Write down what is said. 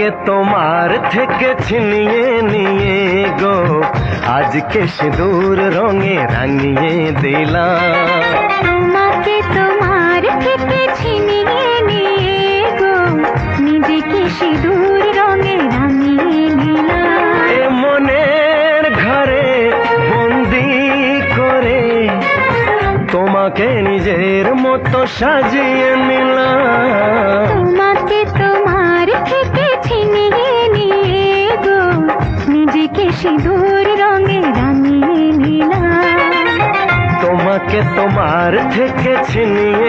তোমাকে তোমার থেকে ছিনিয়ে নিয়ে গো আজকে সিঁদুর রঙে রাঙিয়ে দিলাম। তোমাকে তোমার থেকে ছিনিয়ে নিয়ে গো নিজেকে সিঁদুর রঙে রাঙিয়ে নিলাম। এ মনের ঘরে বন্দি করে তোমাকে নিজের মতো সাজিয়ে নিলাম। তোমাকে তোমার থেকে ছিনিয়ে নিয়ে গো নিজেকে সিঁদুর রঙে রাঙিয়ে নিলাম। তোমাকে তোমার থেকে ছিনিয়ে